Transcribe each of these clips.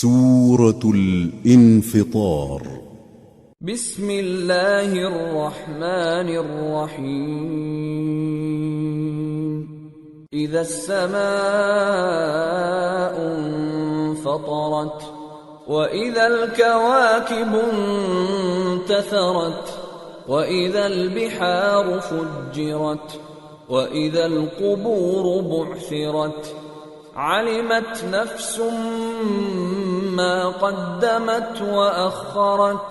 سورة الانفطار. بسم الله الرحمن الرحيم. إذا السماء انفطرت وإذا الكواكب انتثرت وإذا البحار فجرت وإذا القبور بعثرت علمت نفس ما قدمت وأخرت.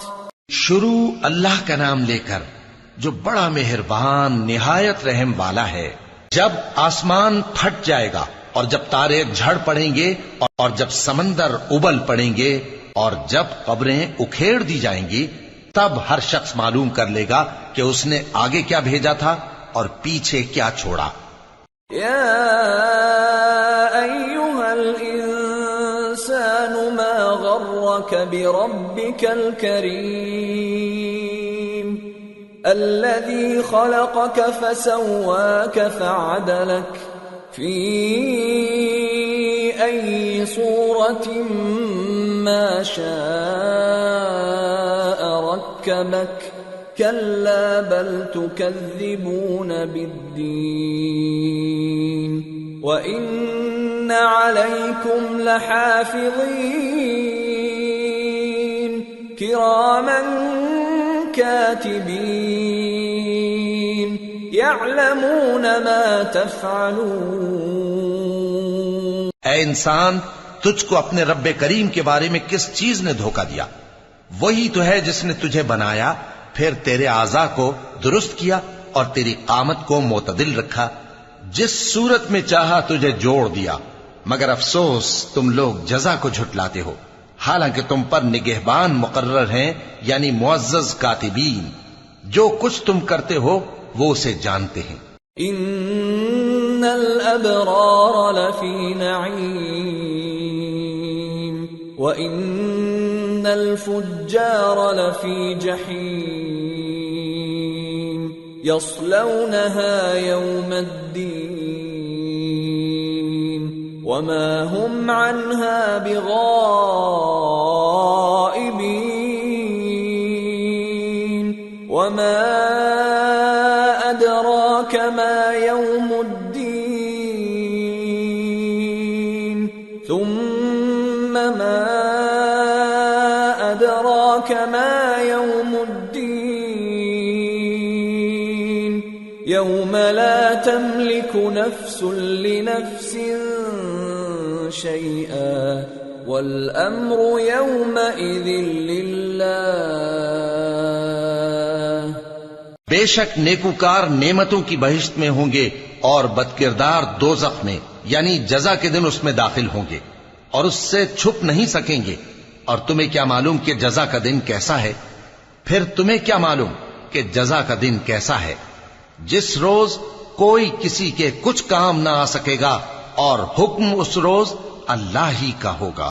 شروع اللہ کا نام لے کر جو بڑا مہربان نہایت رحم والا ہے. جب آسمان پھٹ جائے گا اور جب تارے جھڑ پڑیں گے اور جب سمندر ابل پڑیں گے اور جب قبریں اکھیڑ دی جائیں گی تب ہر شخص معلوم کر لے گا کہ اس نے آگے کیا بھیجا تھا اور پیچھے کیا چھوڑا. یا ایھا الانسان ما غرک بربک الکریم الذی خلقک فسواک فعدلک فی ای صورت ما شاء رکبک كلا بل تكذبون بالدين وإن عليكم لحافظين كراما كاتبين يعلمون ما تفعلون. اے انسان، تجھ کو اپنے رب کریم کے بارے میں کس چیز نے دھوکہ دیا؟ وہی تو ہے جس نے تجھے بنایا، پھر تیرے اعضاء کو درست کیا اور تیری قامت کو معتدل رکھا. جس صورت میں چاہا تجھے جوڑ دیا، مگر افسوس تم لوگ جزا کو جھٹلاتے ہو، حالانکہ تم پر نگہبان مقرر ہیں، یعنی معزز کاتبین. جو کچھ تم کرتے ہو وہ اسے جانتے ہیں. ان الابرار لفی نعیم وان الفجار لفی جحیم یصلونها یوم الدین وما هم عنها بغائبین وما ادراک ما یوم الدین ثم ما ادراک ما یوم الدین یوم لا تملک نفس لنفس شیئا والامر یومئذ للہ. بے شک نیکوکار نعمتوں کی بہشت میں ہوں گے اور بدکردار دوزخ میں، یعنی جزا کے دن اس میں داخل ہوں گے اور اس سے چھپ نہیں سکیں گے. اور تمہیں کیا معلوم کہ جزا کا دن کیسا ہے؟ پھر تمہیں کیا معلوم کہ جزا کا دن کیسا ہے؟ جس روز کوئی کسی کے کچھ کام نہ آ سکے گا اور حکم اس روز اللہ ہی کا ہوگا.